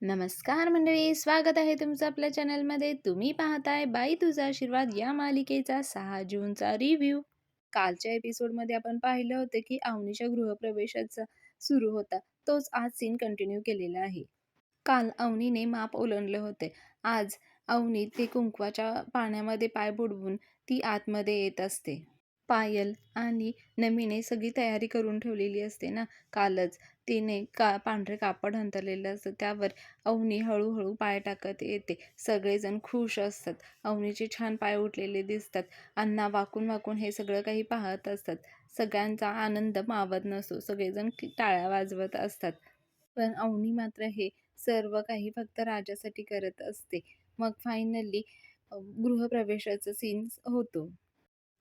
नमस्कार मंडळी, स्वागत आहे तुमचं आपल्या चॅनलमध्ये. तुम्ही पाहताय बाई तुझा आशीर्वाद या मालिकेचा 6 जूनचा रिव्ह्यू. कालच्या एपिसोडमध्ये आपण पाहिलं होतं की अवनीच्या गृहप्रवेशाचा सुरू होता. तोच आज सीन कंटिन्यू केलेला आहे. काल अवनीने माप ओलांडले होते. आज अवनी ते कुंकवाच्या पाण्यामध्ये पाय बुडवून ती आतमध्ये येत असते. पायल आणि नमीने सगळी तयारी करून ठेवलेली असते ना. कालच तिने पांढरे कापड अंथरलेलं असतं, त्यावर अवनी हळूहळू पाय टाकत येते. सगळेजण खुश असतात. अवनीचे छान पाय उठलेले दिसतात. अण्णा वाकून वाकून हे सगळं काही पाहत असतात. सगळ्यांचा आनंद मावत नसतो. सगळेजण टाळ्या वाजवत असतात. पण अवनी मात्र हे सर्व काही फक्त राजासाठी करत असते. मग फायनली गृहप्रवेशाचा सीन होतो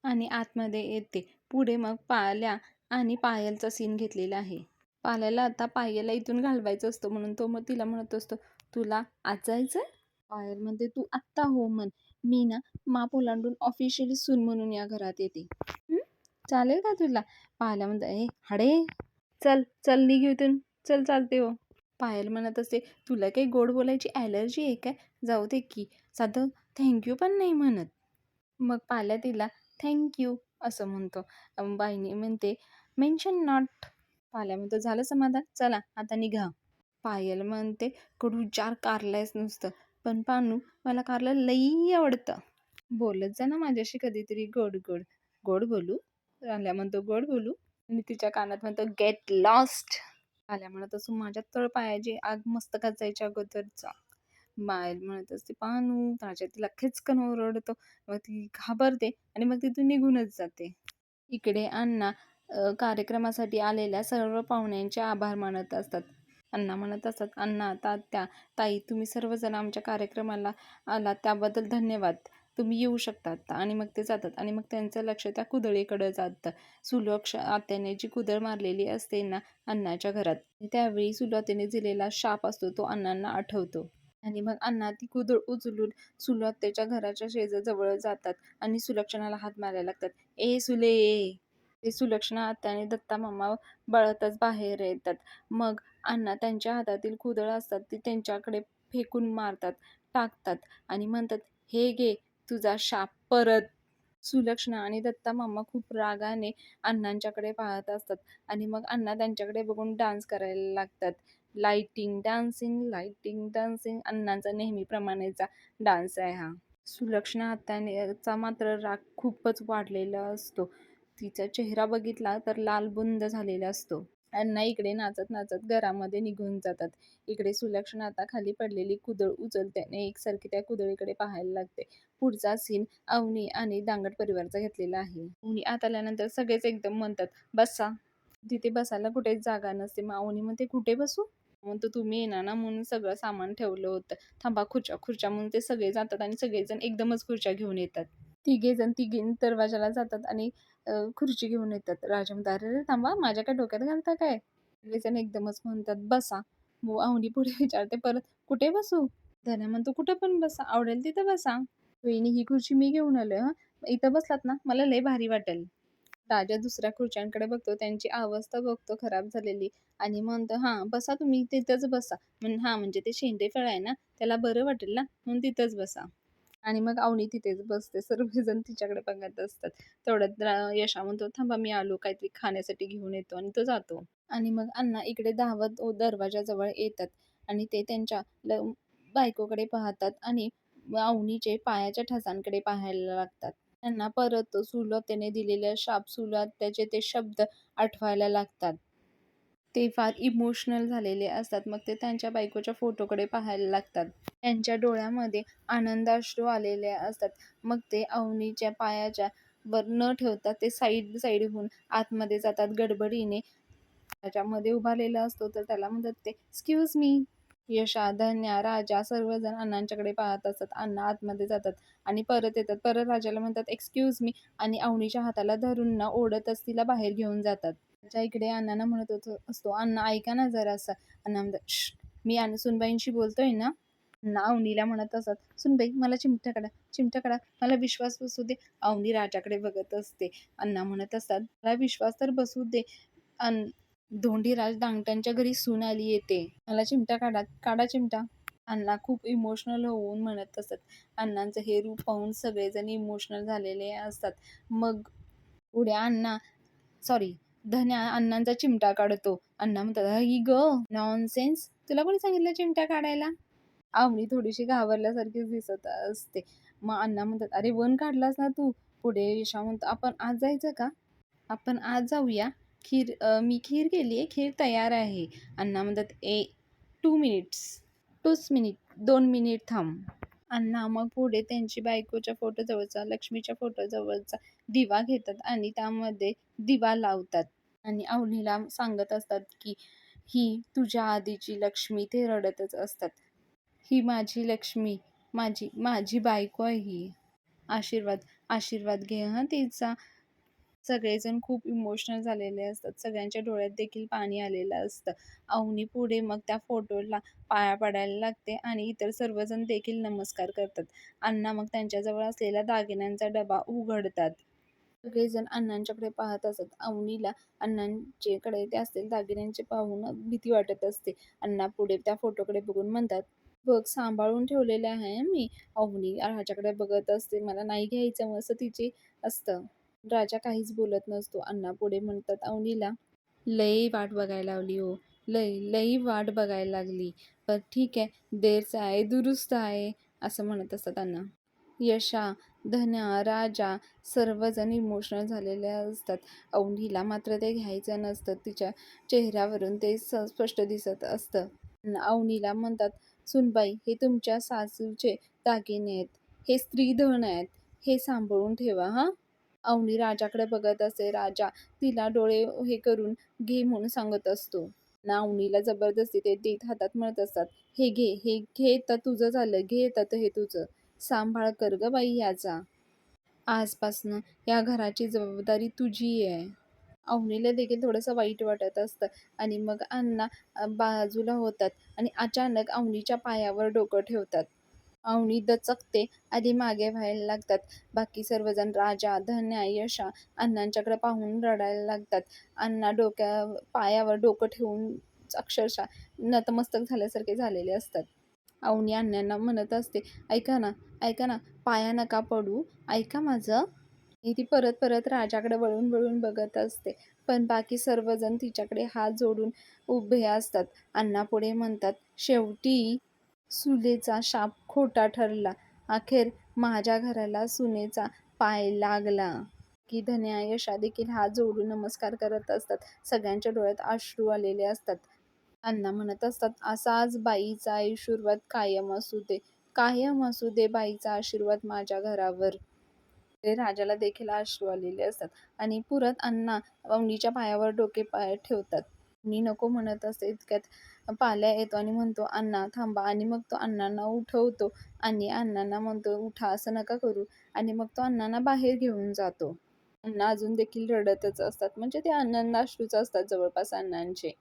आणि आतमध्ये येते. पुढे मग पाल्या आणि पायलचा सीन घेतलेला आहे. पाल्याला आता पायलला इथून घालवायचं असतं, म्हणून तो मग तिला म्हणत असतो, तुला आज जायचंय? पायल म्हणते, तू आत्ता हो म्हण. मी ना माप ओलांडून ऑफिशियली सून म्हणून या घरात येते. चालेल का तुला? पायला म्हणते, ए हडे, चल चल निघ इथून, चल चालते हो. पायल म्हणत असते, तुला काही गोड बोलायची ॲलर्जी आहे काय? जाऊ दे की, साधं थँक्यू पण नाही म्हणत. मग पाल्या तिला थँक्यू असं म्हणतो. बाईनी म्हणते, मेन्शन नॉट. पाल्या म्हणतो, झालं समाधान, चला आता निघा. पायल म्हणते, कडू जार कारलायस नुसतं. पण पानू, मला कारलं लई आवडतं. बोलत जा ना माझ्याशी कधीतरी गोड गोड. गोड बोलू? आल्या म्हणतो, गोड बोलू? आणि तिच्या कानात म्हणतो, गेट लॉस्ट. आल्या म्हणत असो, माझ्या तळपायाची आग मस्तकात जायच्या अगोदरचा. पायल म्हणत असते, पानू. राजा तिला खेचकन ओरडतो. मग ती घाबरते आणि मग तिथून निघूनच जाते. इकडे अण्णा कार्यक्रमासाठी आलेल्या सर्व पाहुण्यांचे आभार मानत असतात. अण्णा म्हणत असतात, अण्णा, तात्या, ताई, तुम्ही सर्वजण आमच्या कार्यक्रमाला आलात त्याबद्दल धन्यवाद. तुम्ही येऊ शकतात. आणि मग ते जातात आणि मग त्यांचं लक्ष त्या कुदळीकडे जातं. सुलक्ष आत्याने जी कुदळ मारलेली असते ना अण्णाच्या घरात, त्यावेळी सुलतेने दिलेला शाप असतो तो अण्णांना आठवतो. आणि मग अण्णा ती कुदळ उचलून सुलतेच्या घराच्या जवळ जातात आणि सुलक्षणाला हात मारायला लागतात. ए सुले. ते सुलक्षणा आत्याने दत्ता मामा बळतच बाहेर येतात. मग अण्णा त्यांच्या हातातील कुदळ असतात ती त्यांच्याकडे फेकून मारतात, टाकतात आणि म्हणतात, हे घे तुझा शाप परत. सुलक्षणा आणि दत्ता मामा खूप रागाने अण्णांच्याकडे पाहत असतात आणि मग अण्णा त्यांच्याकडे बघून डान्स करायला लागतात. लाइटिंग डान्सिंग, लाइटिंग डान्सिंग, अण्णांचा नेहमीप्रमाणेचा डान्स आहे हा. सुलक्षणा हातानेचा मात्र राग खूपच वाढलेला असतो. तिचा चेहरा बघितला तर लालबुंद झालेला असतो. अण्णा इकडे नाचत नाचत घरामध्ये निघून जातात. इकडे सुलक्षणा आता खाली पडलेली कुदळ उचलते आणि एकसारखी त्या कुदळीकडे पाहायला लागते. पुढचा सीन अवनी आणि दांगट परिवाराचा घेतलेला आहे. अवनी आत आल्यानंतर सगळेच एकदम म्हणतात, बसा. तिथे बसायला कुठेच जागा नसते. मग अवनी म्हणते, कुठे बसू? म्हणतो, तुम्ही येणार ना म्हणून सगळं सामान ठेवलं होतं. थांबा, खुर्च्या खुर्च्या, म्हणून ते सगळे जातात आणि सगळेजण एकदमच खुर्च्या घेऊन येतात. तिघेजण तिघी दरवाजाला जातात आणि खुर्ची घेऊन येतात. राजा म्हणतात, अरे रे थांबा, माझ्या काय डोक्यात घालता काय? सगळेजण एकदमच म्हणतात, बसा. मग अवनी पुढे विचारते परत, कुठे बसू? धन्या म्हणतो, कुठं पण बसा, आवडेल तिथं बसा. वहिनी, ही खुर्ची मी घेऊन आलोय हं, इथं बसलात ना मला लय भारी वाटेल. राजा दुसऱ्या खुर्च्यांकडे बघतो, त्यांची अवस्था बघतो खराब झालेली आणि म्हणतो, हां बसा, तुम्ही तिथंच बसा. हां म्हणजे ते शेंडे फळ आहे ना, त्याला बरं वाटेल ना, म्हणून तिथंच बसा. आणि मग अवनी तिथेच बसते. सर्वजण तिच्याकडे बघत असतात. तेवढ्यात यशा म्हणतो, थांबा मी आलो, काहीतरी खाण्यासाठी घेऊन येतो, आणि तो जातो. आणि मग अण्णा इकडे धावत दरवाजाजवळ येतात आणि ते त्यांच्या बायकोकडे पाहतात आणि अवनीचे पायाच्या ठसांकडे पाहायला लागतात. त्यांना परत सुलतेने दिलेल्या शाप, सुलत्याचे ते शब्द आठवायला लागतात. ते फार इमोशनल झालेले असतात. मग ते त्यांच्या बायकोच्या फोटोकडे पाहायला लागतात. त्यांच्या डोळ्यामध्ये आनंदाश्रू आलेले असतात. मग ते अवनीच्या पायाच्या वर न ठेवता ते साईड होऊन आतमध्ये जातात गडबडीने. त्याच्यामध्ये उभारलेला असतो तर त्याला म्हणतात ते, एक्सक्यूज मी. यशा, धन्या, राजा सर्वजण अण्णांच्याकडे पाहत असतात. अण्णा आतमध्ये जातात आणि परत येतात. परत राजाला म्हणतात, एक्सक्यूज मी, आणि अवनीच्या हाताला धरून ना ओढतच तिला बाहेर घेऊन जातात. त्याच्या इकडे अण्णांना म्हणत असतो, अण्णा ऐका ना जरासं. अण्णा म्हणतात, श्श, मी आणि सुनबाईंशी बोलतोय ना. अण्णा अवनीला म्हणत असतात, सुनबाई मला चिमटा काढा, चिमटा काढा, मला विश्वास बसू दे. अवनी राजाकडे बघत असते. अण्णा म्हणत असतात, मला विश्वास तर बसू दे. धोंडीराज डांगट्यांच्या घरी सून आली येते. मला चिमटा काढा, काढा चिमटा. अण्णा खूप इमोशनल होऊन म्हणत असतात. अण्णांचं हे रूप पाहून सगळेजण इमोशनल झालेले असतात. मग पुढे अण्णा सॉरी धन्या अण्णांचा चिमटा काढतो. अण्णा म्हणतात, "ही ग नॉनसेन्स, तुला कोणी सांगितलं चिमटा काढायला?" अवनी थोडीशी घाबरल्यासारखीच दिसत असते. मग अण्णा म्हणतात, "अरे वन काढलास ना तू." पुढे यशा म्हणतो, "आपण आज जायचं का? आपण आज जाऊया. मी खीर केली खीर तयार आहे." अण्णा म्हणतात, 2 मिनिट्स, 2 मिनिट थांब." अण्णा मग पुढे त्यांची बायकोच्या फोटोजवळचा, लक्ष्मीच्या फोटोजवळचा दिवा घेतात आणि त्यामध्ये दिवा लावतात आणि अवनीला सांगत असतात की ही तुझ्या आधीची लक्ष्मी. ते रडतच असतात. ही माझी लक्ष्मी, माझी माझी बायको आहे ही. आशीर्वाद आशीर्वाद घे हं तिचा. सगळेजण खूप इमोशनल झालेले असतात. सगळ्यांच्या डोळ्यात देखील पाणी आलेलं असतं. अवनी पुढे मग त्या फोटोला पाया पडायला लागते आणि इतर सर्वजण देखील नमस्कार करतात. अण्णा मग त्यांच्याजवळ असलेला दागिन्यांचा डबा उघडतात. सगळेजण अण्णांच्याकडे पाहत असतात. अवनीला अण्णांच्याकडे ते असलेले दागिन्यांचे पाहून भीती वाटत असते. अण्णा पुढे त्या फोटोकडे बघून म्हणतात, "बघ सांभाळून ठेवलेले आहे मी." अवनी राजाकडे बघत असते. मला नाही घ्यायचं असं तिचे असतं. राजा काहीच बोलत नसतो. अण्णा पुढे म्हणतात अवनीला, "लई वाट बघायला लावली हो, लई वाट बघायला लागली. पण ठीक आहे, देरचं आहे दुरुस्त आहे." असं म्हणत असतात अण्णा. यशा, धन्या, राजा सर्वजण इमोशनल झालेले असतात. अवनीला मात्र ते घ्यायचं नसतं. तिच्या चेहऱ्यावरून ते स्पष्ट दिसत असतं. अवनीला म्हणतात, "सुनबाई, हे तुमच्या सासूचे दागिने आहेत. हे स्त्रीधन आहेत. हे सांभाळून ठेवा हां." अवनी राजाकडे बघत असते. राजा तिला डोळे हे करून घे म्हणून सांगत असतो. अवनीला जबरदस्ती ते देत हातात म्हणत असतात, हे घे तर तुझं झालं, घे तर हे तुझं. सांभाळ कर ग बाई याचा. आजपासनं या घराची जबाबदारी तुझी आहे. अवनीला देखील थोडंसं वाईट वाटत असतं आणि मग अण्णा बाजूला होतात आणि अचानक अवनीच्या पायावर डोकं ठेवतात. अवनी दचकते आणि मागे व्हायला लागतात. बाकी सर्वजण राजा, धन्या, यशा अण्णांच्याकडे पाहून रडायला लागतात. अण्णा पायावर डोकं ठेवून अक्षरशः नतमस्तक झाल्यासारखे झालेले असतात. अवनी अण्णांना म्हणत असते, "ऐका ना, ऐका ना, पाया नका पडू, ऐका माझं." आणि ती परत परत राजाकडे वळून वळून बघत असते. पण बाकी सर्वजण तिच्याकडे हात जोडून उभे असतात. अण्णा पुढे म्हणतात, "शेवटी सुनेचा शाप खोटा ठरला. अखेर माझ्या घराला सुनेचा पाय लागला." की धन्या, यशा देखील हात जोडून नमस्कार करत असतात. सगळ्यांच्या डोळ्यात अश्रू आलेले असतात. अण्णा म्हणत असतात, "असाच बाईचा आशीर्वाद कायम असू दे, कायम असू दे बाईचा आशीर्वाद माझ्या घरावर." ते राजाला देखील अश्रू आलेले असतात आणि पुरत अण्णा अवनीच्या पायावर डोके पाय ठेवतात. मी नको म्हणत असते इतक्यात पाल्या येतो आणि म्हणतो, "अण्णा थांबा." आणि मग तो अण्णांना उठवतो आणि अण्णांना म्हणतो, "उठा, असं नका करू." आणि मग तो अण्णांना बाहेर घेऊन जातो. अण्णा अजून देखील रडतच असतात. म्हणजे ते अण्णांना अश्रूच असतात जवळपास अण्णांचे.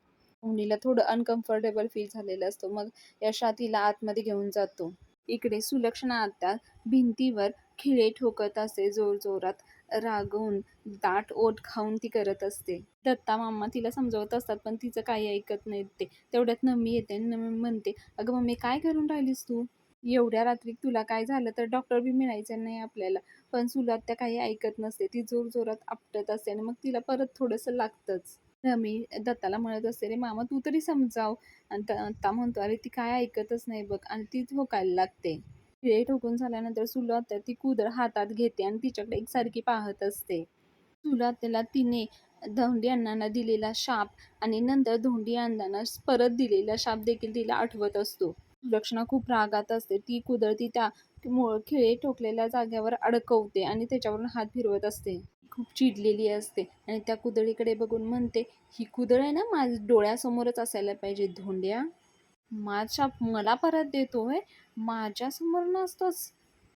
अवनीला थोडं अनकम्फर्टेबल फील झालेलं असतं. मग यशा तिला आतमध्ये घेऊन जातो. इकडे सुलक्षणा आत्या भिंतीवर खिळे ठोकत असते जोरजोरात. रागवून दाट ओठ खाऊन ती करत असते. दत्ता मामा तिला समजवत असतात पण तिचं काही ऐकत नाहीत ते. तेवढ्यात नम्मी येते आणि नम्मी म्हणते, "अगं मम्मी काय करून राहिलीस तू? एवढ्या रात्री तुला काय झालं तर डॉक्टर बी मिळायचं नाही आपल्याला." पण सुलात्या काही ऐकत नसते. ती जोरजोरात आपटत असते आणि मग तिला परत थोडंसं लागतंच. नम्मी दत्ताला म्हणत असते, "रे मामा तू तरी समजाव." आणि दत्ता म्हणतो, "अरे ती काय ऐकतच नाही बघ." आणि ती ठोकायला लागते. खिळे ठोकून झाल्यानंतर सुलू आत्या ती कुदळ हातात घेते आणि तिच्याकडे एकसारखी पाहत असते. सुलू आत्याला तिने धोंडी अण्णांना दिलेला शाप आणि नंतर धोंडी अण्णांना परत दिलेला शाप देखील तिला आठवत असतो. सुलक्षणा खूप रागात असते. ती कुदळ ती त्या खिळे ठोकलेल्या जागेवर अडकवते आणि त्याच्यावरून हात फिरवत असते. खूप चिडलेली असते आणि त्या कुदळीकडे बघून म्हणते, "ही कुदळ आहे ना माझ्या डोळ्यासमोरच असायला पाहिजे धोंड्या. माझा मला परत देतोय, माझ्यासमोर नसतोच.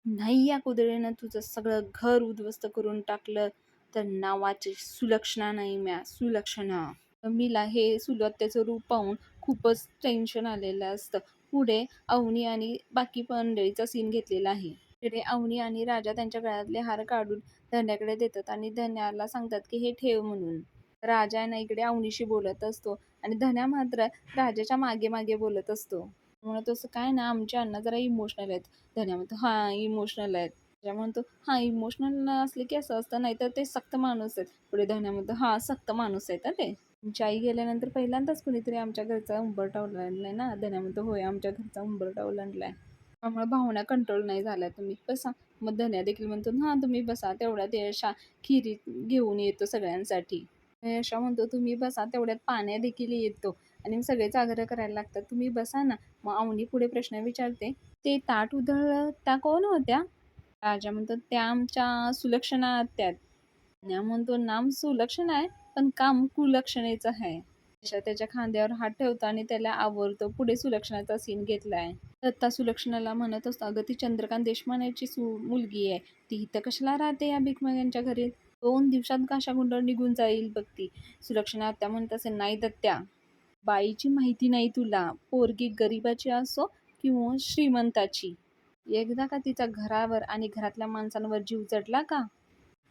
नाही या कुदळीनं तुझं सगळं घर उद्ध्वस्त करून टाकलं तर नावाची सुलक्षणा नाही म्या, सुलक्षणा." मीला हे सुलत्याचं रूप पाहून खूपच टेन्शन आलेलं असतं. पुढे अवनी आणि बाकी मंडळीचा सीन घेतलेला आहे. तिकडे अवनी आणि राजा त्यांच्या गळ्यातले हार काढून धन्याकडे देतात आणि धन्याला सांगतात की हे ठेव म्हणून. राजा आहे ना इकडे अवनीशी बोलत असतो आणि धन्या मात्र राजाच्या मागे मागे बोलत असतो. म्हणत असं काय ना आमचे अण्णा जरा इमोशनल आहेत. धन्या म्हणतो हा इमोशनल आहेत. राजा म्हणतो हा इमोशनल असले की असं असतं, नाहीतर ते सक्त माणूस आहेत. पुढे धन्या म्हणतो हा सक्त माणूस आहेत ते. तुमची आई गेल्यानंतर पहिल्यांदाच कुणीतरी आमच्या घरचा उंबरठा ओलांडलाय ना. धन्या म्हणतो होय आमच्या घरचा उंबरठा ओलांडलाय. त्यामुळे भावना कंट्रोल नाही झाल्या, तुम्ही बसा. मग धन्या देखील म्हणतो हा तुम्ही बसा, तेवढ्यात यशा खिरी घेऊन येतो सगळ्यांसाठी. यशा म्हणतो तुम्ही बसा, तेवढ्यात पाण्या देखील येतो आणि मग सगळेच आग्रह करायला लागतात तुम्ही बसा ना. मग अवनी पुढे प्रश्न विचारते, ते ताट उधळलं त्या कोण होत्या? राजा म्हणतो त्या आमच्या सुलक्षणा आत्या आहेत. धन्या म्हणतो नाम सुलक्षणा आहे पण काम कुलक्षणेचं आहे. यशा त्याच्या खांद्यावर हात ठेवतो आणि त्याला आवरतो. पुढे सुलक्षणाचा सीन घेतलाय. दत्ता सुलक्षणाला म्हणत असतो, अगं ती चंद्रकांत देशपांडेची मुलगी आहे. ती इथं कशाला राहते या भिकमग्यांच्या घरी? 2 दिवसात काशागुंडळ निघून जाईल बघ ती. सुलक्षणा आत्या म्हणत असेल, नाही दत्त्या, बाईची माहिती नाही तुला. पोरगी गरिबाची असो किंवा श्रीमंताची, एकदा का तिचा घरावर आणि घरातल्या माणसांवर जीव चढला का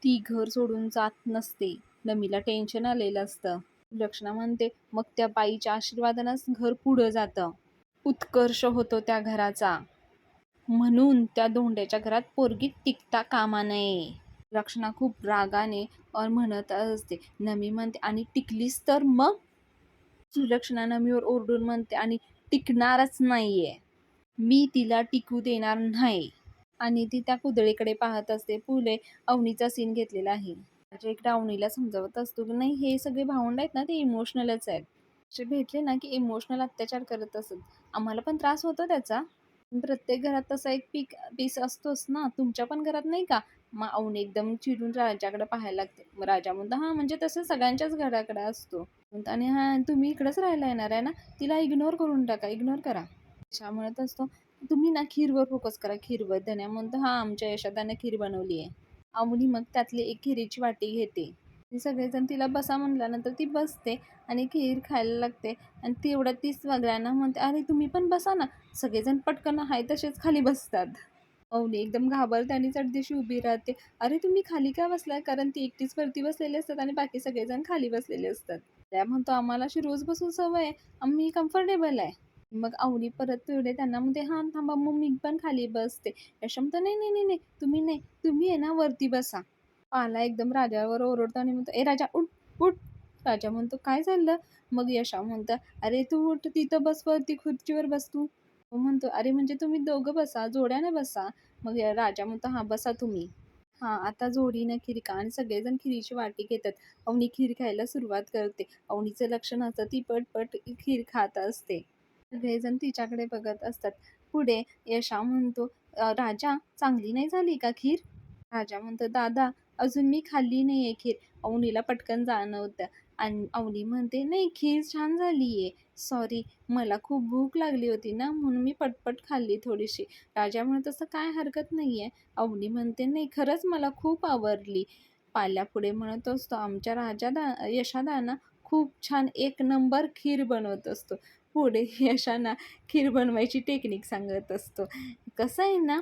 ती घर सोडून जात नसते. नमीला टेन्शन आलेलं असतं. सुलक्षणा म्हणते, मग त्या बाईच्या आशीर्वादानंच घर पुढं जातं, उत्कर्ष होतो त्या घराचा. म्हणून त्या धोंड्याच्या घरात पोरगी टिकता कामा नये. लक्षणा खूप रागाने म्हणत असते. नमी म्हणते, आणि टिकलीस तर मग? सुलक्षणा नमीवर ओरडून म्हणते, आणि टिकणारच नाहीये. मी तिला टिकू देणार नाही. आणि ती त्या कुदळीकडे पाहत असते. पुढे अवनीचा सीन घेतलेला आहे. त्याच्या इकडे अवनीला समजावत असतो की नाही हे सगळे भावंड आहेत ना ते इमोशनलच आहेत. असे भेटले ना की इमोशनल अत्याचार करत असत. आम्हाला पण त्रास होतो त्याचा. प्रत्येक घरात तसा एक पीस असतोच ना. तुमच्या पण घरात नाही का? मग अवनी एकदम चिडून राजाकडे पाहायला लागते. मग राजा म्हणतो हा म्हणजे तसं सगळ्यांच्याच घराकडे असतो. आणि हा तुम्ही इकडेच राहायला येणार आहे ना, तिला इग्नोर करून टाका, इग्नोर करा. यशा म्हणत असतो, तुम्ही ना खीरवर फोकस करा, खीरवर. धन्या म्हणतो हा आमच्या यशादाने खीर बनवली आहे. अवनी मग त्यातली एक खिरीची वाटी घेते. सगळेजण तिला बसा म्हणल्यानंतर ती बसते आणि खीर खायला लागते. आणि तेवढ्यात ती सगळ्यांना म्हणते, अरे तुम्ही पण बसा ना. सगळेजण पटकन हाय तसेच खाली बसतात. अवनी एकदम घाबरते आणि चटदिशी उभी राहते. अरे तुम्ही खाली का बसलाय? कारण ती एकटीच वरती बसलेली असतात आणि बाकी सगळेजण खाली बसलेले असतात. त्या म्हणतो आम्हाला अशी रोज बसून सवय आहे, आम्ही कम्फर्टेबल आहे. मग अवनी परत तेवढे त्यांना म्हणते हा थांबा मग मी पण खाली बसते. यशा म्हणतो नाही नाही नाही नाही, तुम्ही नाही, तुम्ही आहे ना वरती बसा. पाला एकदम राजावर ओरडतो आणि म्हणतो, ए राजा उठ उठ. राजा म्हणतो काय झालं? मग यशा म्हणतो, अरे तू उठ, तिथं बस, वरती खुर्चीवर बस तू. तो म्हणतो, अरे म्हणजे तुम्ही दोघं बसा, जोड्याने बसा. मग राजा म्हणतो हा बसा तुम्ही. हा आता जोडीनं खीर खा. आणि सगळेजण खिरीची वाटी घेतात. अवनी खीर खायला सुरुवात करते. अवनीचं लक्ष नसतं, ती पटपट खीर खात असते. सगळेजण तिच्याकडे बघत असतात. पुढे यशा म्हणतो, राजा चांगली नाही झाली का खीर? राजा म्हणतो, दादा अजून मी खाल्ली नाहीये खीर. अवनीला पटकन जाणवतं आणि अवनी म्हणते, नाही खीर छान झालीये. सॉरी, मला खूप भूक लागली होती ना म्हणून मी पटपट खाल्ली थोडीशी. राजा म्हणत असं काय हरकत नाहीये. अवनी म्हणते, नाही खरंच मला खूप आवडली. पाल्या पुढे म्हणत असतो, आमच्या यशादाना खूप छान एक नंबर खीर बनवत असतो. पुढे यशाना खीर बनवायची टेक्निक सांगत असतो. कसं आहे ना,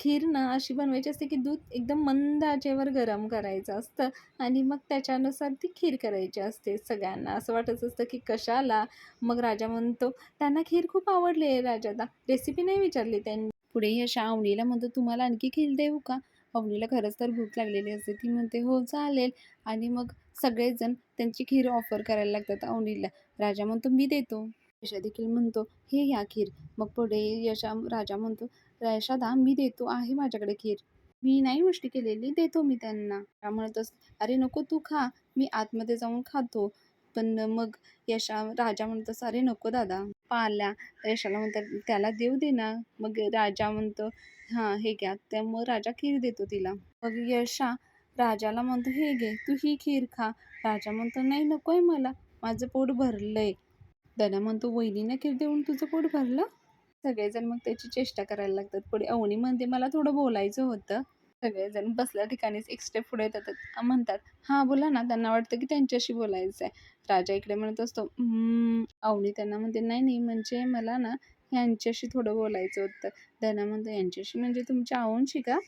खीर ना अशी बनवायची असते की दूध एकदम मंद आचेवर गरम करायचं असतं आणि मग त्याच्यानुसार ती खीर करायची असते. सगळ्यांना असं वाटत असतं की कशाला. मग राजा म्हणतो, त्यांना खीर खूप आवडली आहे राजाला, रेसिपी नाही विचारली त्यांनी. पुढे यशा अवनीला म्हणतो, तुम्हाला आणखी खीर देऊ का? अवनीला खरंच तर भूक लागलेली असते. ती म्हणते हो चालेल. आणि मग सगळेजण त्यांची खीर ऑफर करायला लागतात अवनीला. राजा म्हणतो मी देतो. यशा देखील म्हणतो हे घ्या खीर. मग पुढे राजा म्हणतो, यशादा मी देतो आहे माझ्याकडे खीर. मी नाही गोष्टी केलेली, देतो मी त्यांना. त्या अरे नको तू खा, मी आतमध्ये जाऊन खातो. पण मग राजा म्हणतो, अरे नको दादा. पाल्या यशाला म्हणतात त्याला देऊ दे ना. मग राजा म्हणतो हां हे घ्या. मग राजा खीर देतो तिला. मग राजाला म्हणतो हे घे तू ही खीर खा. राजा म्हणतो नाही नकोय मला, माझं पोट भरलंय. धन्या म्हणतो वहिनीने खीर देऊन तुझं पोट भरलं? सगळेजण मग त्याची चेष्टा करायला लागतात. पुढे अवनी म्हणते मला थोडं बोलायचं होतं. सगळेजण बसल्या ठिकाणीच एक स्टेप पुढे येतात, म्हणतात हां बोला ना. त्यांना वाटतं की त्यांच्याशी बोलायचं आहे. राजा इकडे म्हणत असतो अवनी त्यांना म्हणते नाही नाही म्हणजे मला ना ह्यांच्याशी थोडं बोलायचं होतं. धन्या म्हणतो यांच्याशी म्हणजे तुमच्या आऊंशी का?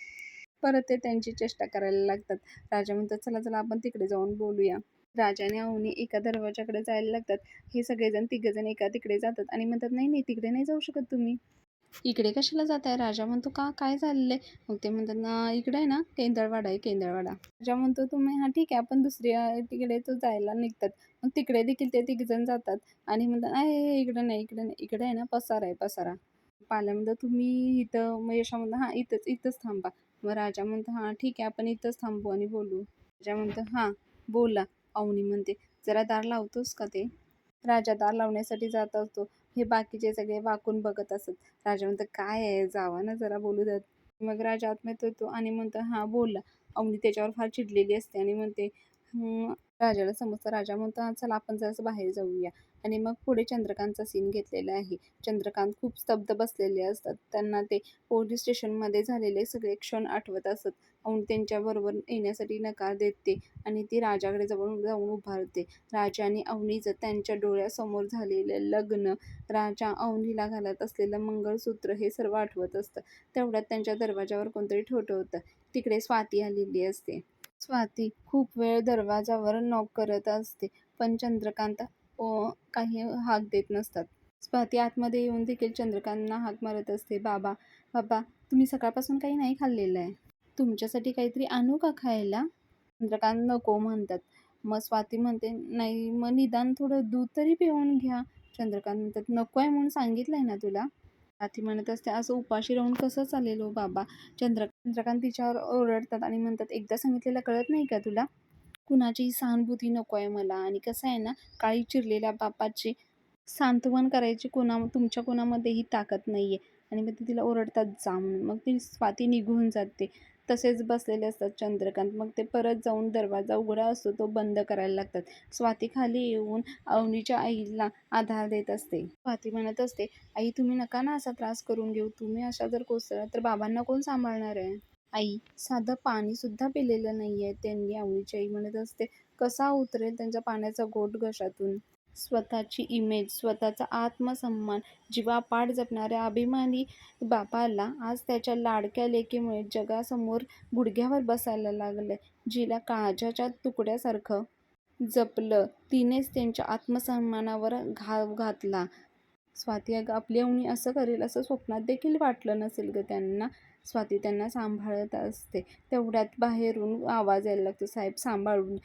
परत ते त्यांची चेष्टा करायला लागतात. राजा म्हणतात चला चला आपण तिकडे जाऊन बोलूया. राजा आणि अवनी एका दरवाजाकडे जायला लागतात. हे सगळेजण तिघजण एका तिकडे जातात आणि म्हणतात, "नाही, नाही, तिकडे नाही जाऊ शकत तुम्ही." "इकडे कशाला जाताय?" राजा म्हणतो, "का? काय चाललंय?" मग ते म्हणतात ना, "इकडे आहे ना, केंदळवाडा आहे, केंदळवाडा." राजा म्हणतो, "तुम्ही हां, ठीक आहे." आपण दुसऱ्या तिकडे तो जायला निघतात. मग तिकडे देखील ते तिघजण जातात आणि म्हणतात, "आहे, इकडे नाही, इकडे नाही. इकडे आहे ना, पसारा आहे, पसारा." पाल्या म्हणतात, "तुम्ही इथं." मग यशा म्हणतो, "हां, इथंच, इथंच थांबा." मग राजा म्हणतो, "हां, ठीक आहे, आपण इथंच थांबू आणि बोलू." राजा म्हणतो, "हां, बोला." अवनी म्हणते, "जरा दार लावतोस का ते?" राजा दार लावण्यासाठी जात असतो. हे बाकीचे सगळे वाकून बघत असत. राजा म्हणतो, "काय आहे? जावा ना जरा बोलू द्यात." मग राजा आतमध्ये येतो आणि म्हणतो, "हां, बोला." अवनी त्याच्यावर फार चिडलेली असते आणि म्हणते, राजाला समजतं. राजा म्हणतो, "हां, चला आपण जरासं बाहेर जाऊया." आणि मग पुढे चंद्रकांतचा सीन घेतलेला आहे. चंद्रकांत खूप स्तब्ध बसलेले असतात. त्यांना ते पोलीस स्टेशनमध्ये झालेले सगळे क्षण आठवत असत. त्यांच्याबरोबर येण्यासाठी नकार देते आणि ती राजाकडे जाऊन उभारते. राजा आणि अवनीचं त्यांच्या डोळ्यासमोर झालेलं लग्न, राजा अवनीला घालत असलेलं मंगळसूत्र हे सर्व आठवत असतं. तेवढ्यात त्यांच्या दरवाजावर कोणतरी ठोठवतं. तिकडे स्वाती आलेली असते. स्वाती खूप वेळ दरवाजावर नॉक करत असते, पण चंद्रकांत काही हाक देत नसतात. स्वाती आतमध्ये येऊन देखील चंद्रकांतना हाक मारत असते, "बाबा, बाबा, तुम्ही सकाळपासून काही नाही खाल्लेलं आहे. तुमच्यासाठी काहीतरी आणू का खायला?" चंद्रकांत नको म्हणतात. मग स्वाती म्हणते, "नाही, मग निदान थोडं दूध तरी पिऊन घ्या." चंद्रकांत म्हणतात, "नको आहे म्हणून सांगितलंय ना तुला." स्वाती म्हणत असते, "असं उपाशी राहून कसं चालेल हो बाबा." चंद्रकांत तिच्यावर ओरडतात आणि म्हणतात, "एकदा सांगितलेलं कळत नाही का तुला? कुणाचीही सहानुभूती नको आहे मला आणि कसं आहे ना, काळी चिरलेल्या बापाची सांत्वन करायची तुमच्या कोणामध्येही ताकद नाही आहे." आणि मग ते तिला ओरडतात, "जा" म्हणून. मग ती स्वाती निघून जाते. तसेच बसलेले असतात चंद्रकांत. मग ते परत जाऊन दरवाजा उघडा असतो तो बंद करायला लागतात. स्वाती खाली येऊन अवनीच्या आईला आधार देत असते. स्वाती म्हणत असते, "आई, तुम्ही नका ना असा त्रास करून घेऊ. तुम्ही अशा जर कोसळला तर बाबांना कोण सांभाळणार आहे?" "आई, साधं पाणीसुद्धा पिलेलं नाहीये त्यांनी." अवनीची आई म्हणत असते, "कसा उतरेल त्यांच्या पाण्याचा घोट घशातून?" स्वतःची इमेज, स्वतःचा आत्मसन्मान जीवापाड जपणाऱ्या अभिमानी बापाला आज त्याच्या लाडक्या लेकीमुळे जगासमोर गुडघ्यावर बसायला लागलंय. जिला काळजाच्या तुकड्यासारखं जपलं, तिनेच त्यांच्या आत्मसन्मानावर घाव घातला. स्वाती अगं, आपली अवनी असं करेल असं स्वप्नात देखील वाटलं नसेल गं त्यांना. स्वाती त्यांना सांभाळत असते. तेवढ्यात बाहेरून आवाज यायला लागतो, "साहेब, सांभाळून."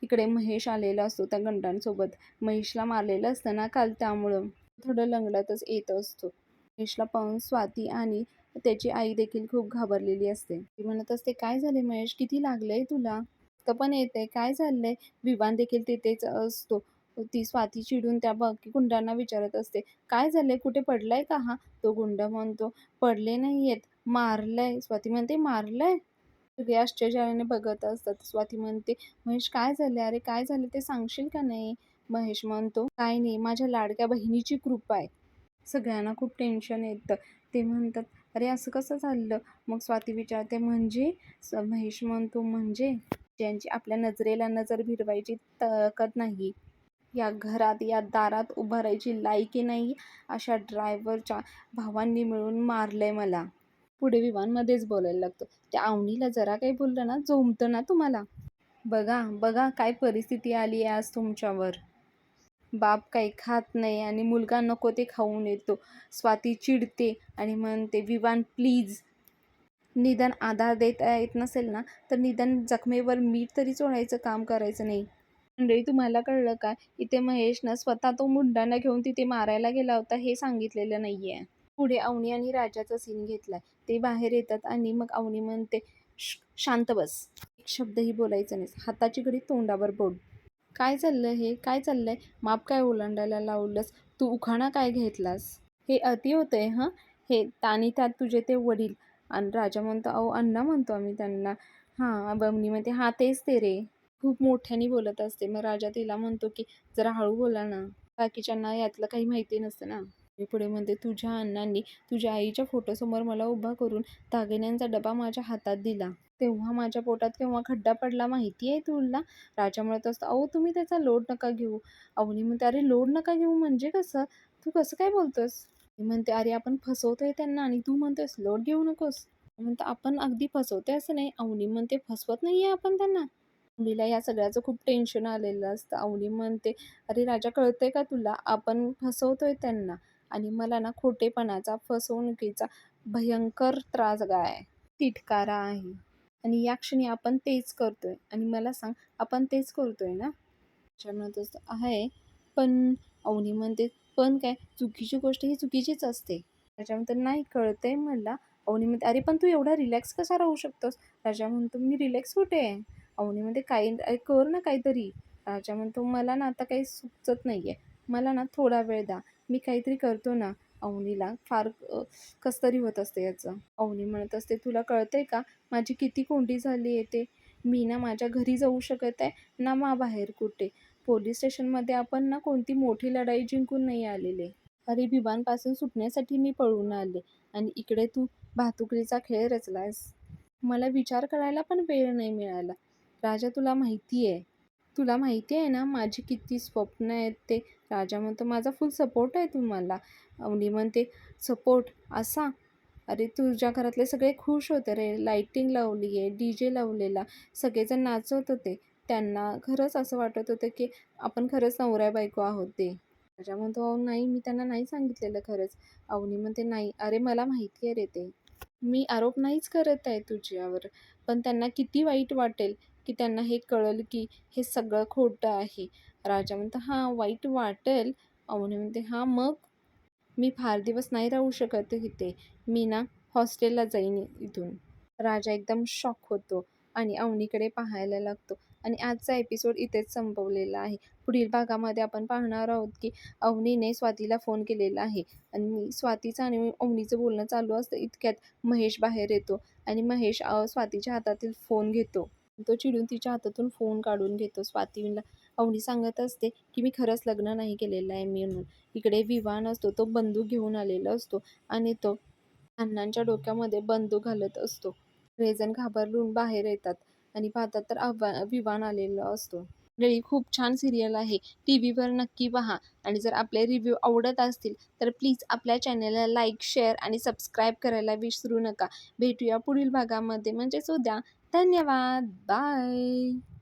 इकडे महेश आलेला असतो त्या गंडांसोबत. महेशला मारलेलं असतं ना काल, त्यामुळं थोडं लंगडतच येत असतो. महेशला पाहून स्वाती आणि त्याची आई देखील खूप घाबरलेली असते. ती म्हणत असते, "काय झाले महेश? किती लागलंय तुला? रक्त पण येतंय. काय चाललंय?" विवान देखील तिथेच असतो. ती स्वाती चिडून त्या बाकी गुंडांना विचारत असते, "काय झालंय? कुठे पडलाय का हा?" तो गुंड म्हणतो, "पडले नाहीयेत, मारलंय." स्वाती म्हणते, "मारलंय?" सगळे आश्चर्याने बघत असतात. स्वाती म्हणते, "महेश, काय झालं? अरे काय झालं ते सांगशील का नाही?" महेश म्हणतो, "काय नाही, माझ्या लाडक्या बहिणीची कृपा आहे." सगळ्यांना खूप टेन्शन येतं. ते म्हणतात, "अरे असं कसं झालं?" मग स्वाती विचारते, "म्हणजे?" महेश म्हणतो, "म्हणजे ज्यांची आपल्या नजरेला नजर भिडवायची ताकद नाही, या घरात, या दारात उभं राहायची लायकी नाही, अशा ड्रायव्हरच्या भावांनी मिळून मारलंय मला." पुढे विवानमध्येच बोलायला लागतो, "त्या अवनीला जरा काही बोललं ना, जोमतं ना तुम्हाला. बघा, बघा काय परिस्थिती आली आहे आज तुमच्यावर. बाप काही खात नाही आणि मुलगा नको ते खाऊन येतो." स्वाती चिडते आणि म्हणते, "विवान, प्लीज, निदान आधार देता येत नसेल ना, तर निदान जखमेवर मीठ तरी चोळायचं काम करायचं नाही." मंडळी, तुम्हाला कळलं का? इथे महेशनं स्वतः तो मुंडांना घेऊन तिथे मारायला गेला होता हे सांगितलेलं नाहीये. पुढे अवनी आणि राजाचा सीन घेतलाय. ते बाहेर येतात आणि मग अवनी म्हणते, शांत बस. एक शब्दही बोलायचं नाहीस. हाताची घडी तोंडावर बोट." "काय चाललं हे? काय चाललंय? माप काय ओलांडायला लावलंस? तू उखाणा काय घेतलास? हे अति होतंय हं." हे आणि त्यात तुझे ते वडील." आणि राजा म्हणतो, "अहो, अण्णा म्हणतो आम्ही त्यांना." हां, बमणी म्हणते, "हां, तेच ते रे." खूप मोठ्याने बोलत असते. मग राजा तिला म्हणतो, की "जरा हळू बोला ना. बाकीच्यांना यातलं काही माहिती नसतं ना." मी पुढे म्हणते, "तुझ्या अण्णांनी तुझ्या आईच्या फोटोसमोर मला उभा करून दागिन्यांचा डबा माझ्या हातात दिला. तेव्हा माझ्या पोटात केव्हा खड्डा पडला माहिती आहे तुला?" राजा म्हणत असतो, "अहो, तुम्ही त्याचा लोड नका घेऊ." अवनी म्हणते, "अरे लोड नका घेऊ म्हणजे कसं? तू कसं काय बोलतोस?" मी म्हणते, "अरे आपण फसवतोय त्यांना आणि तू म्हणतोयस लोड घेऊ नकोस." म्हणतो, "आपण अगदी फसवतोय असं नाही." अवनी म्हणते, "फसवत नाहीये आपण त्यांना." अवनीला या सगळ्याचं खूप टेन्शन आलेलं असतं. अवनी म्हणते, "अरे राजा, कळतंय का तुला? आपण फसवतोय त्यांना आणि मला ना खोटेपणाचा, फसवणुकीचा भयंकर त्रास आहे, तिटकारा आहे आणि या क्षणी आपण तेच करतोय आणि मला सांग, आपण तेच करतोय ना?" त्याच्यामुळे तसं आहे. पण अवनी म्हणते, "पण काय? चुकीची गोष्ट ही चुकीचीच असते." त्याच्यानंतर, "नाही, कळतंय मला." अवनी म्हणते, "अरे पण तू एवढा रिलॅक्स कसा राहू शकतोस?" राजा म्हणतो, "मी रिलॅक्स कुठे आहे?" अवनी म्हणते, "काही कर ना काहीतरी." राजा म्हणतो, "मला ना आता काही सुचत नाहीये. मला ना थोडा वेळ द्या. मी काहीतरी करतो ना." अवनीला फार कसं तरी होत असते याचं. अवनी म्हणत असते, "तुला कळतंय का? माझी किती कोंडी झाली आहे ते. मी ना माझ्या घरी जाऊ शकत आहे, ना बाहेर कुठे. पोलीस स्टेशनमध्ये आपण ना कोणती मोठी लढाई जिंकून नाही आलेले. अरे विवांपासून सुटण्यासाठी मी पळून आले आणि इकडे तू भातुकलीचा खेळ रचलायस. मला विचार करायला पण वेळ नाही मिळाला. राजा, तुला माहिती आहे ना माझी किती स्वप्न आहेत ते." राजा म्हणतो, "माझा फुल सपोर्ट आहे तुम्हाला." अवनी म्हणते, "सपोर्ट असा? अरे तुझ्या घरातले सगळे खुश होते रे. लाइटिंग लावली आहे, DJ लावलेला. सगळेजण नाचत होते. त्यांना खरंच असं वाटत होतं की आपण खरंच नवरा-बायको आहोत ते." राजा म्हणतो, "अहो नाही, मी त्यांना नाही सांगितलेलं खरंच." अवनी म्हणते, "नाही, अरे मला माहिती आहे रे ते. मी आरोप नाहीच करत आहे तुझ्यावर. पण त्यांना किती वाईट वाटेल की त्यांना हे कळलं की हे सगळं खोटं आहे." राजा म्हणतो, "हां, वाईट वाटेल." अवनी म्हणते, "हां, मग?" "मी फार दिवस नाही राहू शकत इथे. मी ना हॉस्टेलला जाईन इथून." राजा एकदम शॉक होतो आणि अवनीकडे पाहायला लागतो आणि आजचा एपिसोड इथेच संपवलेला आहे. पुढील भागामध्ये आपण पाहणार आहोत की अवनीने स्वातीला फोन केलेला आहे आणि स्वातीचं आणि अवनीचं बोलणं चालू असतं. इतक्यात महेश बाहेर येतो आणि महेश स्वातीच्या हातातील फोन घेतो. तो चिडून तिच्या हातातून फोन काढून घेतो. स्वातीला अवनी सांगत असते की मी खरंच लग्न नाही केलेलं आहे म्हणून. इकडे विवान असतो, तो बंदूक घेऊन आलेला असतो आणि तो अण्णांच्या डोक्यामध्ये बंदूक घालत असतो. सगळेजण घाबरून बाहेर येतात आणि पाहतात तर विवान आलेला असतो. मंडळी, खूप छान सिरियल आहे. टीव्हीवर नक्की पहा आणि जर आपले रिव्ह्यू आवडत असतील तर प्लीज आपल्या चॅनलला लाईक, शेअर आणि सबस्क्राईब करायला विसरू नका. भेटूया पुढील भागामध्ये म्हणजेच उद्या. धन्यवाद. बाय.